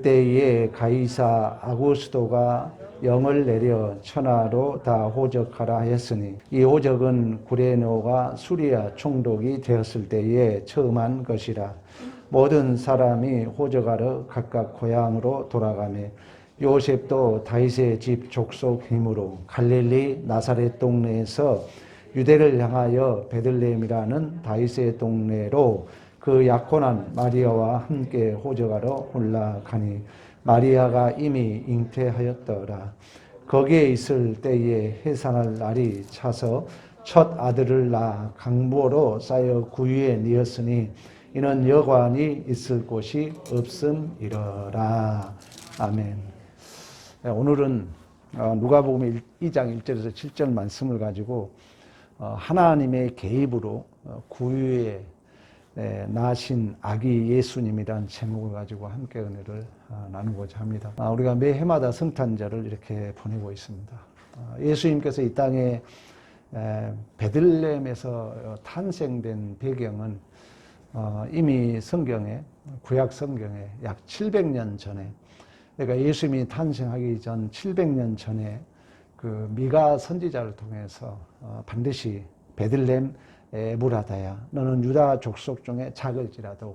그때에 가이사 아구스도가 영을 내려 천하로 다 호적하라 했으니 이 호적은 구레노가 수리아 총독이 되었을 때에 처음 한 것이라. 모든 사람이 호적하러 각각 고향으로 돌아가며 요셉도 다윗의 집 족속 힘으로 갈릴리 나사렛 동네에서 유대를 향하여 베들레헴이라는 다윗의 동네로 그 약혼한 마리아와 함께 호적하러 올라가니 마리아가 이미 잉태하였더라. 거기에 있을 때에 해산할 날이 차서 첫 아들을 낳아 강보로 쌓여 구유에 뉘었으니 이는 여관이 있을 곳이 없음이러라. 아멘. 오늘은 누가복음 2장 1절에서 7절 말씀을 가지고 하나님의 개입으로 구유에 낳으신 아기 예수님이라는 제목을 가지고 함께 은혜를 나누고자 합니다. 우리가 매 해마다 성탄절을 이렇게 보내고 있습니다. 예수님께서 이 땅에 베들레헴에서 탄생된 배경은 이미 성경에, 구약 성경에 약 700년 전에, 그러니까 예수님이 탄생하기 전 700년 전에 그 미가 선지자를 통해서 반드시 베들레헴 에브라다야 너는 유다 족속 중에 작을지라도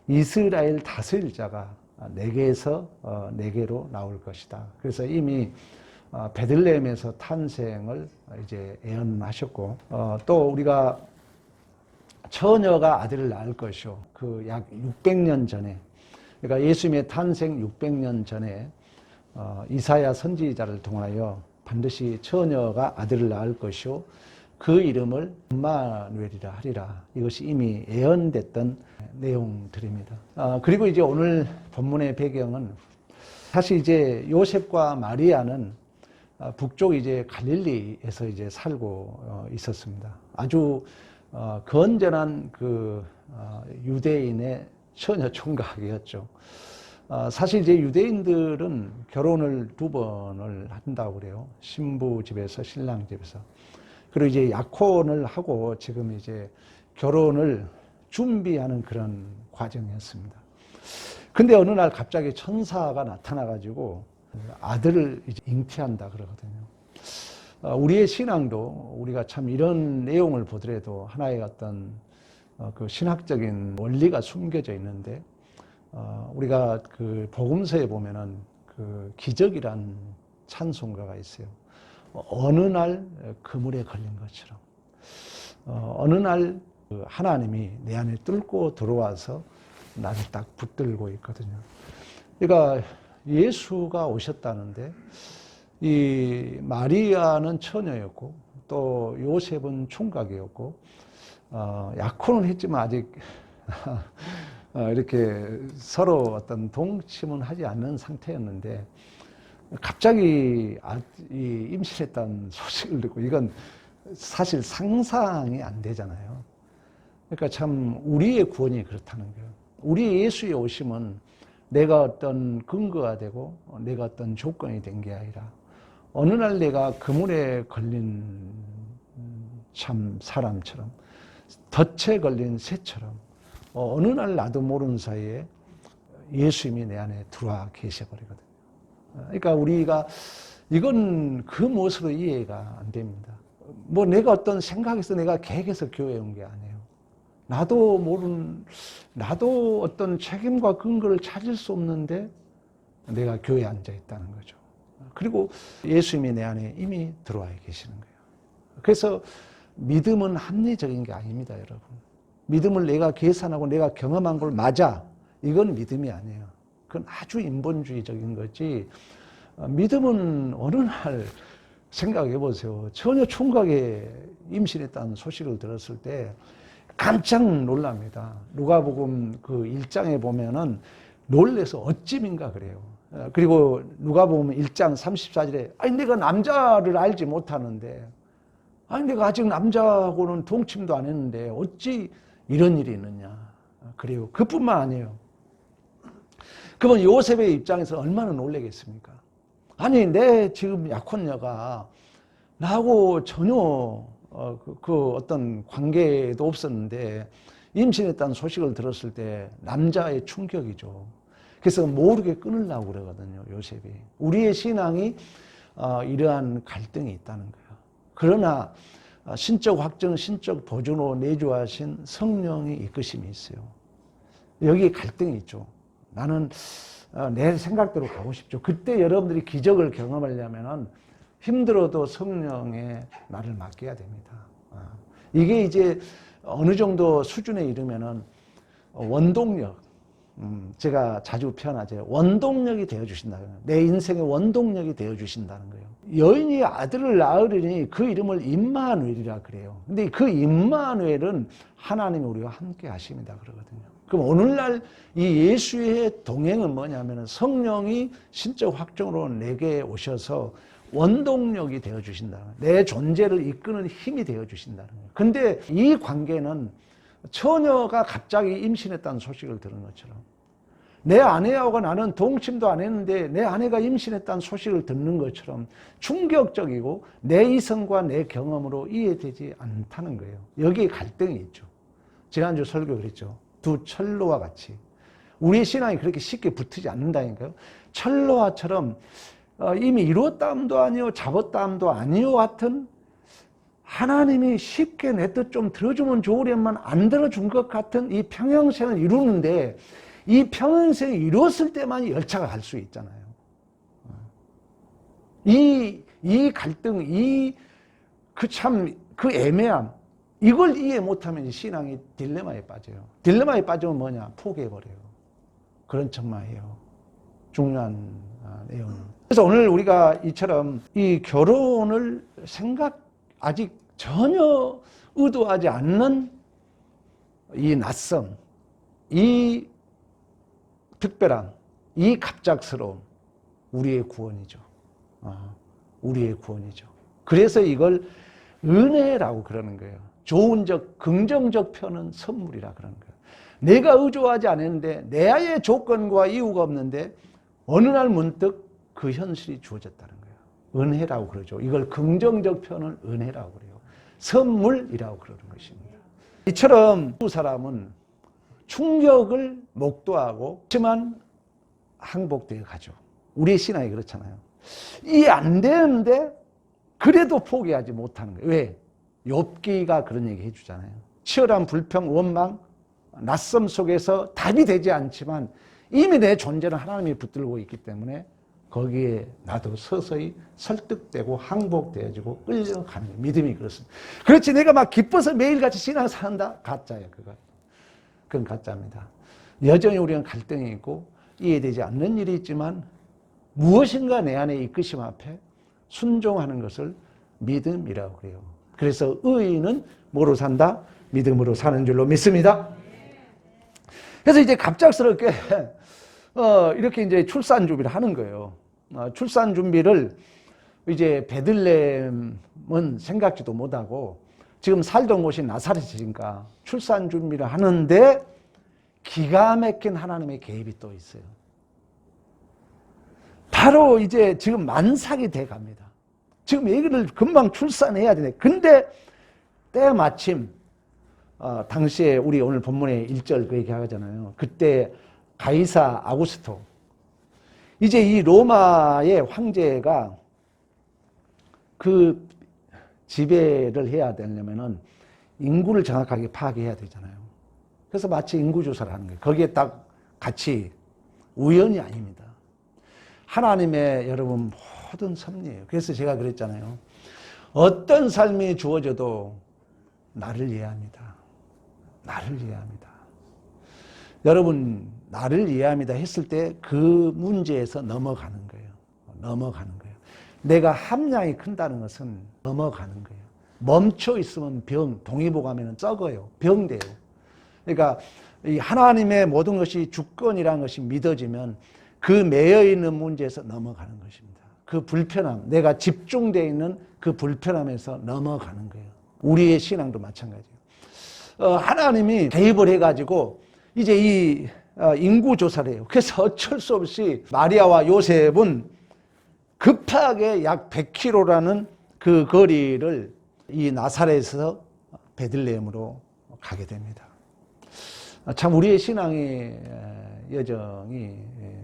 이스라엘 다스릴 자가 내게서 내게로 나올 것이다. 그래서 이미 베들레헴에서 탄생을 이제 예언하셨고 또 우리가 처녀가 아들을 낳을 것이요 그 약 600년 전에, 그러니까 예수님의 탄생 600년 전에 이사야 선지자를 통하여 반드시 처녀가 아들을 낳을 것이요 그 이름을 임마누엘이라 하리라. 이것이 이미 예언됐던 내용들입니다. 그리고 이제 오늘 본문의 배경은 사실 이제 요셉과 마리아는 북쪽 이제 갈릴리에서 이제 살고 있었습니다. 아주 건전한 그 유대인의 처녀 총각이었죠. 사실 이제 유대인들은 결혼을 2번을 한다고 그래요. 신부 집에서 신랑 집에서. 그리고 이제 약혼을 하고 지금 이제 결혼을 준비하는 그런 과정이었습니다. 근데 어느 날 갑자기 천사가 나타나가지고 아들을 이제 잉태한다 그러거든요. 우리의 신앙도 우리가 참 이런 내용을 보더라도 하나의 어떤 그 신학적인 원리가 숨겨져 있는데, 우리가 그 복음서에 보면은 그 기적이란 찬송가가 있어요. 어느 날 그물에 걸린 것처럼 어느 날 하나님이 내 안에 뚫고 들어와서 나를 딱 붙들고 있거든요. 그러니까 예수가 오셨다는데 이 마리아는 처녀였고 또 요셉은 총각이었고 약혼은 했지만 아직 이렇게 서로 어떤 동침은 하지 않는 상태였는데 갑자기 임신했다는 소식을 듣고 이건 사실 상상이 안 되잖아요. 그러니까 참 우리의 구원이 그렇다는 거예요. 우리 예수의 오심은 내가 어떤 근거가 되고 내가 어떤 조건이 된 게 아니라 어느 날 내가 그물에 걸린 참 사람처럼 덫에 걸린 새처럼 어느 날 나도 모르는 사이에 예수님이 내 안에 들어와 계셔버리거든요. 그러니까 우리가 이건 그 무엇으로 이해가 안 됩니다. 뭐 내가 어떤 생각에서 내가 계획해서 교회에 온 게 아니에요. 나도 어떤 책임과 근거를 찾을 수 없는데 내가 교회에 앉아 있다는 거죠. 그리고 예수님이 내 안에 이미 들어와 계시는 거예요. 그래서 믿음은 합리적인 게 아닙니다, 여러분. 믿음을 내가 계산하고 내가 경험한 걸 맞아. 이건 믿음이 아니에요. 그건 아주 인본주의적인 거지. 믿음은 어느 날 생각해 보세요. 처녀 총각에 임신했다는 소식을 들었을 때 깜짝 놀랍니다. 누가복음 그 1장에 보면은 놀래서 어찌민가 그래요. 그리고 누가복음 1장 34절에 아니 내가 남자를 알지 못하는데 아니 내가 아직 남자하고는 동침도 안 했는데 어찌 이런 일이 있느냐. 그래요. 그뿐만 아니에요. 그러면 요셉의 입장에서 얼마나 놀라겠습니까? 아니 내 지금 약혼녀가 나하고 전혀 그 어떤 관계도 없었는데 임신했다는 소식을 들었을 때 남자의 충격이죠. 그래서 모르게 끊으려고 그러거든요, 요셉이. 우리의 신앙이 이러한 갈등이 있다는 거예요. 그러나 신적 확정, 신적 보존으로 내주하신 성령의 이끄심이 있어요. 여기에 갈등이 있죠. 나는 내 생각대로 가고 싶죠. 그때 여러분들이 기적을 경험하려면 힘들어도 성령에 나를 맡겨야 됩니다. 이게 이제 어느 정도 수준에 이르면은 원동력, 제가 자주 표현하죠. 원동력이 되어주신다는 거예요. 내 인생의 원동력이 되어주신다는 거예요. 여인이 아들을 낳으리니 그 이름을 임마누엘이라 그래요. 근데 그 임마누엘은 하나님이 우리와 함께 하십니다 그러거든요. 그럼 오늘날 이 예수의 동행은 뭐냐면 성령이 신적 확정으로 내게 오셔서 원동력이 되어주신다는 거예요. 내 존재를 이끄는 힘이 되어주신다는 거예요. 근데 이 관계는 처녀가 갑자기 임신했다는 소식을 들은 것처럼 내 아내하고 나는 동침도 안 했는데 내 아내가 임신했다는 소식을 듣는 것처럼 충격적이고 내 이성과 내 경험으로 이해되지 않다는 거예요. 여기에 갈등이 있죠. 지난주 설교 그랬죠. 두 철로와 같이 우리의 신앙이 그렇게 쉽게 붙지 않는다니까요. 철로와처럼 이미 이뤘다함도 아니요 잡았다함도 아니요 같은 하나님이 쉽게 내 뜻 좀 들어주면 좋으련만 안 들어준 것 같은 이 평행선을 이루는데 이 평행선을 이뤘을 때만 열차가 갈 수 있잖아요. 이 갈등, 그 애매함, 이걸 이해 못하면 신앙이 딜레마에 빠져요. 딜레마에 빠지면 뭐냐? 포기해버려요. 그런 척만해요. 중요한 내용은. 그래서 오늘 우리가 이처럼 이 결혼을 아직 전혀 의도하지 않는 이 낯섦, 이 특별함, 이 갑작스러움, 우리의 구원이죠. 우리의 구원이죠. 그래서 이걸 은혜라고 그러는 거예요. 좋은적, 긍정적 표현은 선물이라 그러는 거예요. 내가 의도하지 않았는데 내 아의 조건과 이유가 없는데 어느 날 문득 그 현실이 주어졌다는 거예요. 은혜라고 그러죠. 이걸 긍정적 표현을 은혜라고 그래요. 선물이라고 그러는 것입니다. 이처럼 두 사람은 충격을 목도하고 하지만 항복되어 가죠. 우리의 신앙이 그렇잖아요. 이해 안 되는데 그래도 포기하지 못하는 거예요. 왜? 욥기가 그런 얘기 해주잖아요. 치열한 불평, 원망, 낯섦 속에서 답이 되지 않지만 이미 내 존재는 하나님이 붙들고 있기 때문에 거기에 나도 서서히 설득되고 항복되어지고 끌려가는 거예요. 믿음이 그렇습니다. 그렇지 내가 막 기뻐서 매일같이 신앙 산다? 가짜예요. 그건 가짜입니다. 여전히 우리는 갈등이 있고 이해되지 않는 일이 있지만 무엇인가 내 안에 이끄심 앞에 순종하는 것을 믿음이라고 그래요. 그래서 의인은 뭐로 산다? 믿음으로 사는 줄로 믿습니다. 그래서 이제 갑작스럽게 이렇게 이제 출산 준비를 하는 거예요. 출산 준비를 이제 베들레헴은 생각지도 못하고 지금 살던 곳이 나사렛이니까 출산 준비를 하는데 기가 막힌 하나님의 개입이 또 있어요. 바로 이제 지금 만삭이 돼 갑니다. 지금 얘기를 금방 출산해야 되네. 근데 때마침 당시에 우리 오늘 본문의 1절 그 얘기 하잖아요. 그때 가이사 아구스토 이제 이 로마의 황제가 그 지배를 해야 되려면은 인구를 정확하게 파악해야 되잖아요. 그래서 마치 인구조사를 하는 거예요. 거기에 딱 같이 우연이 아닙니다. 하나님의 여러분 모든 섭리예요. 그래서 제가 그랬잖아요. 어떤 삶이 주어져도 나를 이해합니다. 나를 이해합니다. 여러분 나를 이해합니다 했을 때 그 문제에서 넘어가는 거예요. 넘어가는 거예요. 내가 함량이 큰다는 것은 넘어가는 거예요. 멈춰 있으면 동의보감에는 썩어요. 병돼요. 그러니까 이 하나님의 모든 것이 주권이라는 것이 믿어지면 그 매여 있는 문제에서 넘어가는 것입니다. 그 불편함, 내가 집중되어 있는 그 불편함에서 넘어가는 거예요. 우리의 신앙도 마찬가지예요. 하나님이 개입을 해가지고 이제 이 인구 조사를 해요. 그래서 어쩔 수 없이 마리아와 요셉은 급하게 약 100km라는 그 거리를 이 나사렛에서 베들레헴으로 가게 됩니다. 참 우리의 신앙의 여정이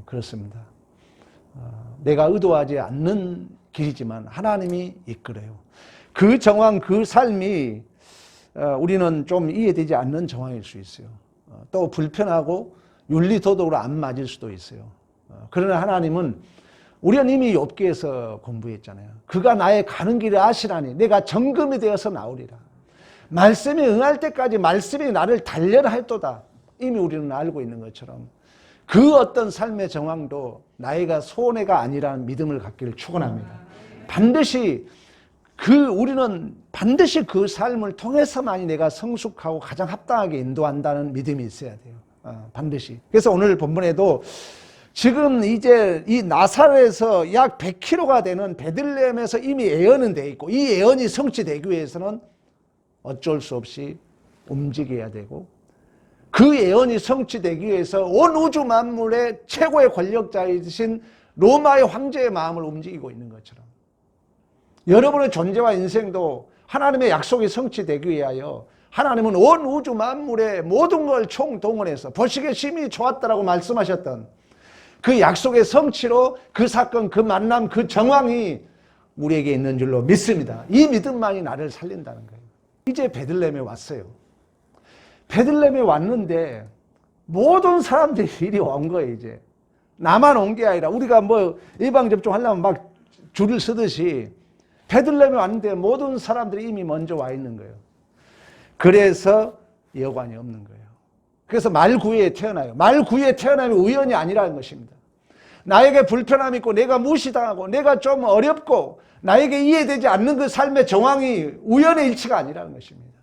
그렇습니다. 내가 의도하지 않는 길이지만 하나님이 이끌어요. 그 정황, 그 삶이 우리는 좀 이해되지 않는 정황일 수 있어요. 또 불편하고 윤리도덕으로 안 맞을 수도 있어요. 그러나 하나님은 우리는 이미 욥기에서 공부했잖아요. 그가 나의 가는 길을 아시라니 내가 정금이 되어서 나오리라. 말씀에 응할 때까지 말씀이 나를 달려라 했도다. 이미 우리는 알고 있는 것처럼 그 어떤 삶의 정황도 나이가 손해가 아니라는 믿음을 갖기를 축원합니다. 우리는 반드시 그 삶을 통해서만이 내가 성숙하고 가장 합당하게 인도한다는 믿음이 있어야 돼요. 반드시. 그래서 오늘 본문에도 지금 이제 이 나사렛에서 약 100km가 되는 베들레헴에서 이미 예언은 돼 있고 이 예언이 성취되기 위해서는 어쩔 수 없이 움직여야 되고 그 예언이 성취되기 위해서 온 우주 만물의 최고의 권력자이신 로마의 황제의 마음을 움직이고 있는 것처럼 여러분의 존재와 인생도 하나님의 약속이 성취되기 위하여 하나님은 온 우주 만물의 모든 걸 총동원해서 보시기에 심히 좋았다라고 말씀하셨던 그 약속의 성취로 그 사건, 그 만남, 그 정황이 우리에게 있는 줄로 믿습니다. 이 믿음만이 나를 살린다는 거예요. 이제 베들레헴에 왔어요. 베들레헴에 왔는데 모든 사람들이 이리 온 거예요. 이제 나만 온 게 아니라 우리가 뭐 예방접종 하려면 막 줄을 서듯이 베들레헴에 왔는데 모든 사람들이 이미 먼저 와 있는 거예요. 그래서 여관이 없는 거예요. 그래서 말구에 태어나요. 말구에 태어나면 우연이 아니라는 것입니다. 나에게 불편함이 있고 내가 무시당하고 내가 좀 어렵고 나에게 이해되지 않는 그 삶의 정황이 우연의 일치가 아니라는 것입니다.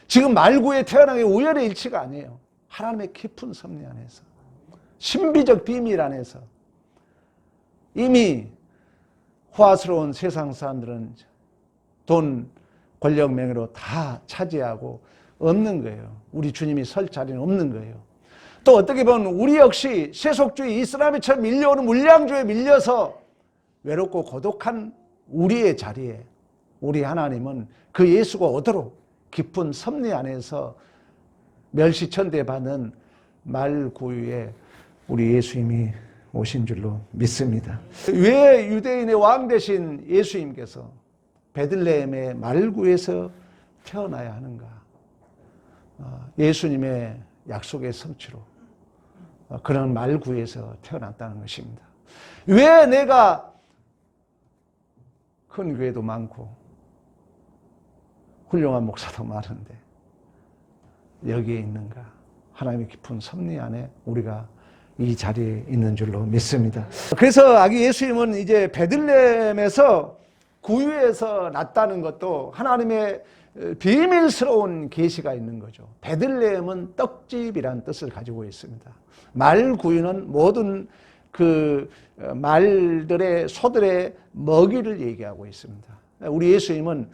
지금 말구에 태어난 게 우연의 일치가 아니에요. 하나님의 깊은 섭리 안에서 신비적 비밀 안에서 이미 호화스러운 세상 사람들은 돈, 권력, 명예로 다 차지하고 없는 거예요. 우리 주님이 설 자리는 없는 거예요. 또 어떻게 보면 우리 역시 세속주의 이슬람처럼 밀려오는 물량주의에 밀려서 외롭고 고독한 우리의 자리에 우리 하나님은 그 예수가 오도록 깊은 섭리 안에서 멸시천대받는 말구유에 우리 예수님이 오신 줄로 믿습니다. 왜 유대인의 왕 되신 예수님께서 베들레헴의 말구에서 태어나야 하는가? 예수님의 약속의 성취로 그런 말구에서 태어났다는 것입니다. 왜 내가 큰 교회도 많고 훌륭한 목사도 많은데 여기에 있는가? 하나님의 깊은 섭리 안에 우리가 이 자리에 있는 줄로 믿습니다. 그래서 아기 예수님은 이제 베들레헴에서 구유에서 났다는 것도 하나님의 비밀스러운 계시가 있는 거죠. 베들레헴은 떡집이라는 뜻을 가지고 있습니다. 말구유는 모든 그 말들의 소들의 먹이를 얘기하고 있습니다. 우리 예수님은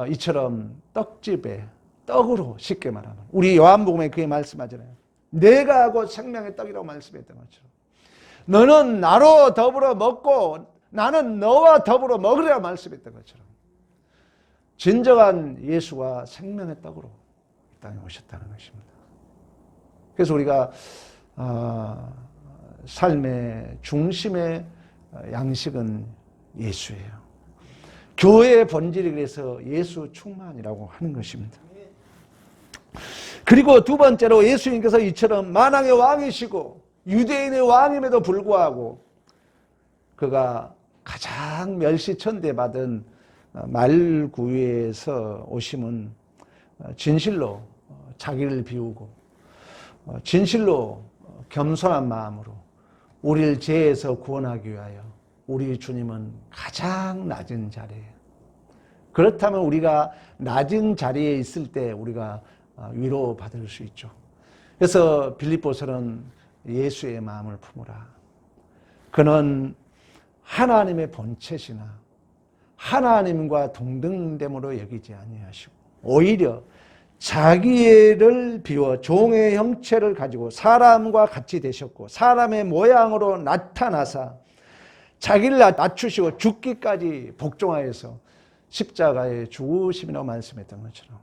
이처럼 떡집에 떡으로 쉽게 말하면 우리 요한복음에 그게 말씀하잖아요. 내가 하고 생명의 떡이라고 말씀했던 것처럼 너는 나로 더불어 먹고 나는 너와 더불어 먹으리라 말씀했던 것처럼 진정한 예수가 생명의 떡으로 이 땅에 오셨다는 것입니다. 그래서 우리가 삶의 중심의 양식은 예수예요. 교회의 본질이 그래서 예수 충만이라고 하는 것입니다. 그리고 두 번째로 예수님께서 이처럼 만왕의 왕이시고 유대인의 왕임에도 불구하고 그가 가장 멸시천대받은 말구유에서 오심은 진실로 자기를 비우고 진실로 겸손한 마음으로 우리를 죄에서 구원하기 위하여 우리 주님은 가장 낮은 자리예요. 그렇다면 우리가 낮은 자리에 있을 때 우리가 위로받을 수 있죠. 그래서 빌립보서는 예수의 마음을 품으라. 그는 하나님의 본체시나 하나님과 동등됨으로 여기지 아니하시고 오히려 자기를 비워 종의 형체를 가지고 사람과 같이 되셨고 사람의 모양으로 나타나사 자기를 낮추시고 죽기까지 복종하여서 십자가에 죽으심이라고 말씀했던 것처럼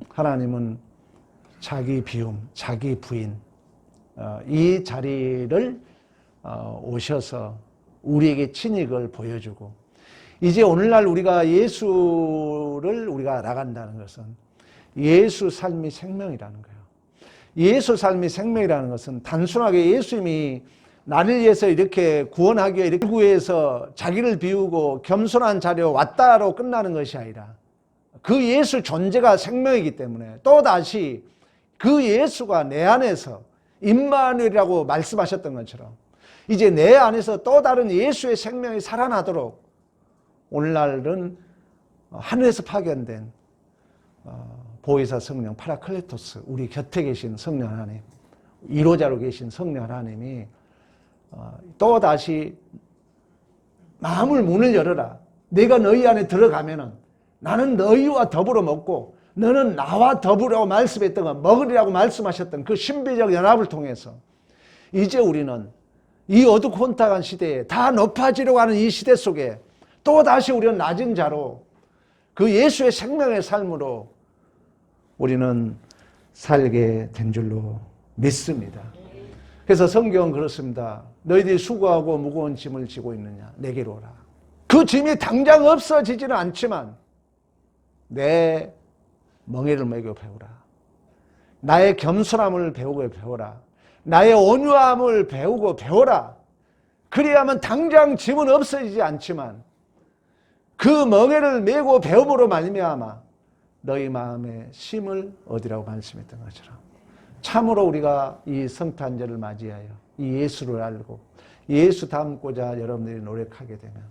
하나님은 자기 비움, 자기 부인, 이 자리를 오셔서 우리에게 친히 그걸 보여주고, 이제 오늘날 우리가 예수를 우리가 알아간다는 것은 예수 삶이 생명이라는 거예요. 예수 삶이 생명이라는 것은 단순하게 예수님이 나를 위해서 이렇게 구원하기 위해 이렇게 구해서 자기를 비우고 겸손한 자리에 왔다로 끝나는 것이 아니라, 그 예수 존재가 생명이기 때문에 또다시 그 예수가 내 안에서 임마누엘이라고 말씀하셨던 것처럼 이제 내 안에서 또 다른 예수의 생명이 살아나도록 오늘날은 하늘에서 파견된 보혜사 성령 파라클레토스, 우리 곁에 계신 성령 하나님, 1호자로 계신 성령 하나님이 또다시 마음을 문을 열어라. 내가 너희 안에 들어가면은 나는 너희와 더불어 먹고 너는 나와 더불어 말씀했던 거 먹으리라고 말씀하셨던 그 신비적 연합을 통해서 이제 우리는 이 어두컴탕한 시대에 다 높아지려고 하는 이 시대 속에 또다시 우리는 낮은 자로 그 예수의 생명의 삶으로 우리는 살게 된 줄로 믿습니다. 그래서 성경은 그렇습니다. 너희들이 수고하고 무거운 짐을 지고 있느냐? 내게로 오라. 그 짐이 당장 없어지지는 않지만 내 멍에를 메고 배우라. 나의 겸손함을 배우고 배워라. 나의 온유함을 배우고 배워라. 그래야만 당장 짐은 없어지지 않지만 그 멍에를 메고 배움으로 말미암아 너희 마음에 쉼을 얻으라고 말씀했던 것처럼, 참으로 우리가 이 성탄절을 맞이하여 이 예수를 알고 예수 닮고자 여러분들이 노력하게 되면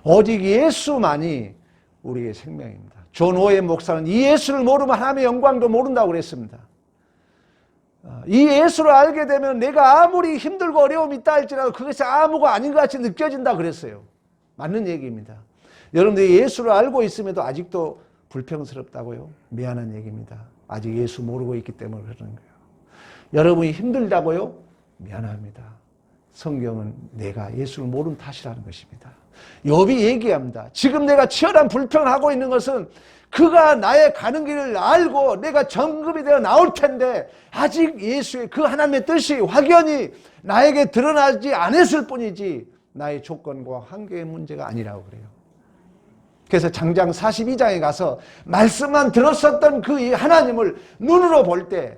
오직 예수만이 우리의 생명입니다. 존 오웬 목사는 이 예수를 모르면 하나님의 영광도 모른다고 그랬습니다. 이 예수를 알게 되면 내가 아무리 힘들고 어려움이 있다 할지라도 그것이 아무것도 아닌 것 같이 느껴진다 그랬어요. 맞는 얘기입니다. 여러분들이 예수를 알고 있음에도 아직도 불평스럽다고요? 미안한 얘기입니다. 아직 예수 모르고 있기 때문에 그러는 거예요. 여러분이 힘들다고요? 미안합니다. 성경은 내가 예수를 모르는 탓이라는 것입니다. 욥이 얘기합니다. 지금 내가 치열한 불평을 하고 있는 것은 그가 나의 가는 길을 알고 내가 정금이 되어 나올 텐데 아직 예수의 그 하나님의 뜻이 확연히 나에게 드러나지 않았을 뿐이지 나의 조건과 한계의 문제가 아니라고 그래요. 그래서 장장 42장에 가서 말씀만 들었었던 그 하나님을 눈으로 볼 때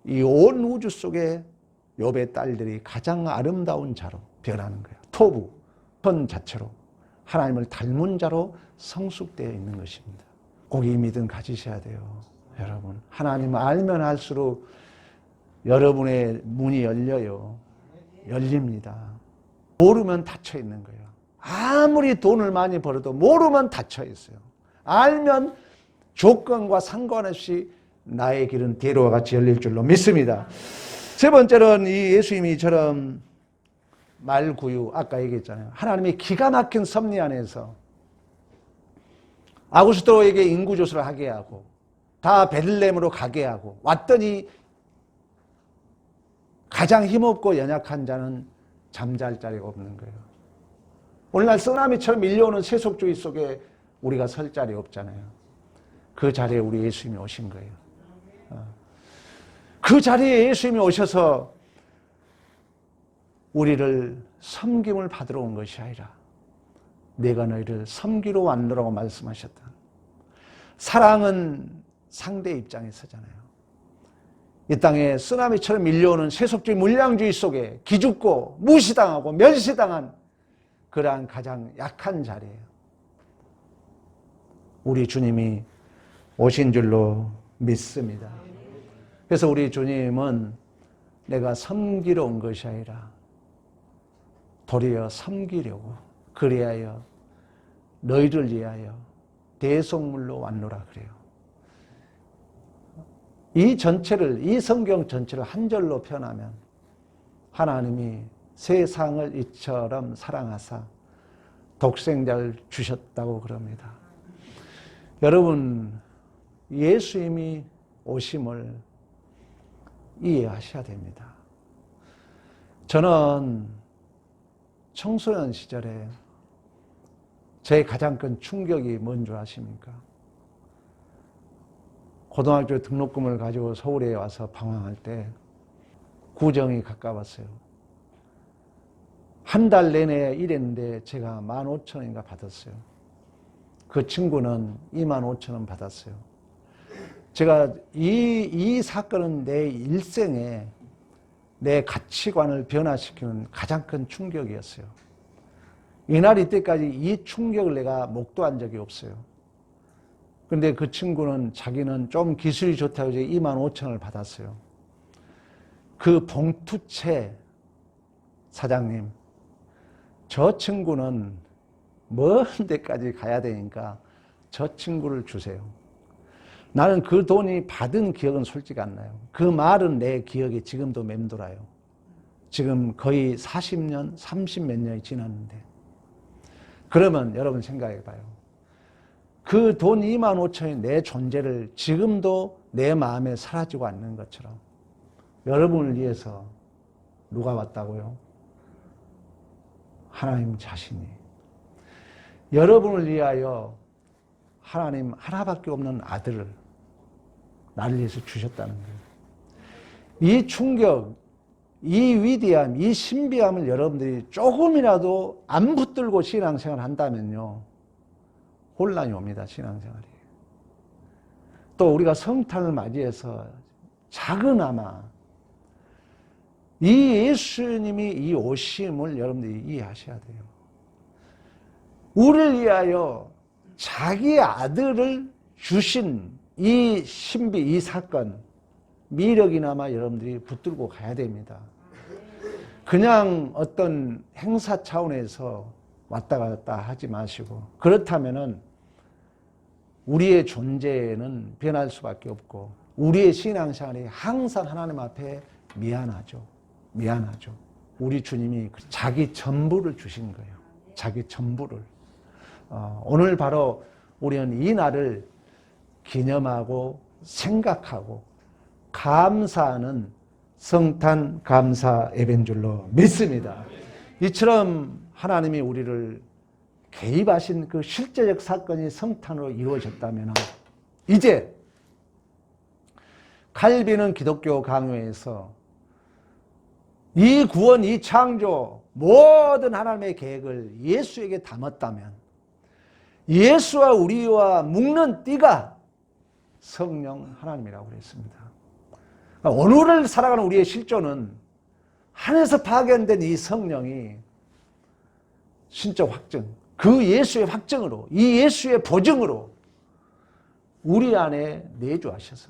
이 온 우주 속에 욥의 딸들이 가장 아름다운 자로 변하는 거예요. 토부, 현 자체로 하나님을 닮은 자로 성숙되어 있는 것입니다. 꼭 이 믿음 가지셔야 돼요. 여러분, 하나님을 알면 알수록 여러분의 문이 열려요. 열립니다. 모르면 닫혀 있는 거예요. 아무리 돈을 많이 벌어도 모르면 닫혀 있어요. 알면 조건과 상관없이 나의 길은 대로와 같이 열릴 줄로 믿습니다. 세 번째는 이 예수님이 이처럼 말구유, 아까 얘기했잖아요. 하나님의 기가 막힌 섭리 안에서 아구스토에게 인구조사를 하게 하고 다 베들레헴으로 가게 하고 왔더니 가장 힘없고 연약한 자는 잠잘 자리가 없는 거예요. 오늘날 쓰나미처럼 밀려오는 세속주의 속에 우리가 설 자리 없잖아요. 그 자리에 우리 예수님이 오신 거예요. 그 자리에 예수님이 오셔서 우리를 섬김을 받으러 온 것이 아니라 내가 너희를 섬기러 왔노라고 말씀하셨다. 사랑은 상대 입장에 서잖아요. 이 땅에 쓰나미처럼 밀려오는 세속주의 물량주의 속에 기죽고 무시당하고 멸시당한 그러한 가장 약한 자리예요. 우리 주님이 오신 줄로 믿습니다. 그래서 우리 주님은 내가 섬기러 온 것이 아니라 도리어 섬기려고 그리하여 너희를 위하여 대속물로 왔노라 그래요. 이 전체를, 이 성경 전체를 한 절로 표현하면 하나님이 세상을 이처럼 사랑하사 독생자를 주셨다고 그럽니다. 여러분, 예수님이 오심을 이해하셔야 됩니다. 저는 청소년 시절에 제 가장 큰 충격이 뭔 줄 아십니까? 고등학교 등록금을 가지고 서울에 와서 방황할 때 구정이 가까웠어요. 한 달 내내 일했는데 제가 15,000원인가 받았어요. 그 친구는 25,000원 받았어요. 제가 이 사건은 내 일생에 내 가치관을 변화시키는 가장 큰 충격이었어요. 이날 이때까지 이 충격을 내가 목도한 적이 없어요. 근데 그 친구는 자기는 좀 기술이 좋다고 해서 25,000원을 받았어요. 그 봉투채 사장님, 저 친구는 먼 데까지 가야 되니까 저 친구를 주세요. 나는 그 돈이 받은 기억은 솔직히 안 나요. 그 말은 내 기억에 지금도 맴돌아요. 지금 거의 40년, 30몇 년이 지났는데. 그러면 여러분 생각해 봐요. 그 돈 25,000원이 내 존재를 지금도 내 마음에 사라지고 않는 것처럼 여러분을 위해서 누가 왔다고요? 하나님 자신이. 여러분을 위하여 하나님 하나밖에 없는 아들을 나를 위해서 주셨다는 거예요. 이 충격, 이 위대함, 이 신비함을 여러분들이 조금이라도 안 붙들고 신앙생활을 한다면요, 혼란이 옵니다, 신앙생활이. 또 우리가 성탄을 맞이해서 작은아마 이 예수님이 이 오심을 여러분들이 이해하셔야 돼요. 우리를 위하여 자기 아들을 주신 이 신비, 이 사건, 미력이나마 여러분들이 붙들고 가야 됩니다. 그냥 어떤 행사 차원에서 왔다 갔다 하지 마시고, 그렇다면은 우리의 존재는 변할 수밖에 없고 우리의 신앙생활이 항상 하나님 앞에 미안하죠. 미안하죠. 우리 주님이 자기 전부를 주신 거예요. 자기 전부를. 오늘 바로 우리는 이 날을 기념하고 생각하고 감사하는 성탄 감사 예배인 줄로 믿습니다. 이처럼 하나님이 우리를 개입하신 그 실제적 사건이 성탄으로 이루어졌다면 이제 칼빈은 기독교 강요에서 이 구원, 이 창조, 모든 하나님의 계획을 예수에게 담았다면 예수와 우리와 묶는 띠가 성령 하나님이라고 그랬습니다. 오늘을 살아가는 우리의 실존은 하늘에서 파견된 이 성령이 신적 확증, 그 예수의 확증으로, 이 예수의 보증으로 우리 안에 내주하셔서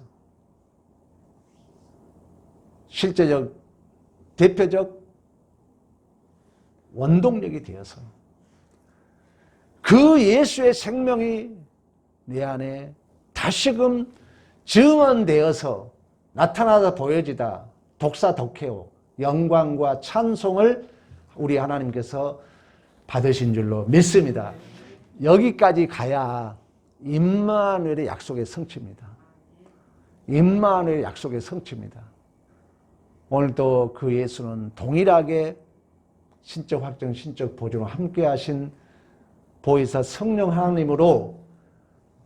실제적, 대표적 원동력이 되어서 그 예수의 생명이 내 안에 다시금 증언되어서 나타나다 보여지다 독사독해요. 영광과 찬송을 우리 하나님께서 받으신 줄로 믿습니다. 여기까지 가야 임마누엘의 약속의 성취입니다. 임마누엘의 약속의 성취입니다. 오늘도 그 예수는 동일하게 신적 확정, 신적 보존을 함께 하신 보혜사 성령 하나님으로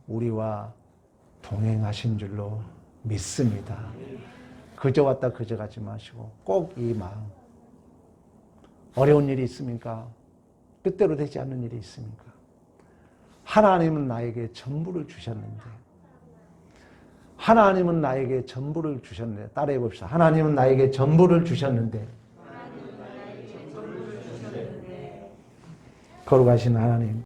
우리와 동행하신 줄로 믿습니다. 그저 왔다 그저 가지 마시고 꼭 이 마음. 어려운 일이 있습니까? 뜻대로 되지 않는 일이 있습니까? 하나님은 나에게 전부를 주셨는데, 하나님은 나에게 전부를 주셨는데, 따라해 봅시다. 하나님은 나에게 전부를 주셨는데, 거룩하신 하나님,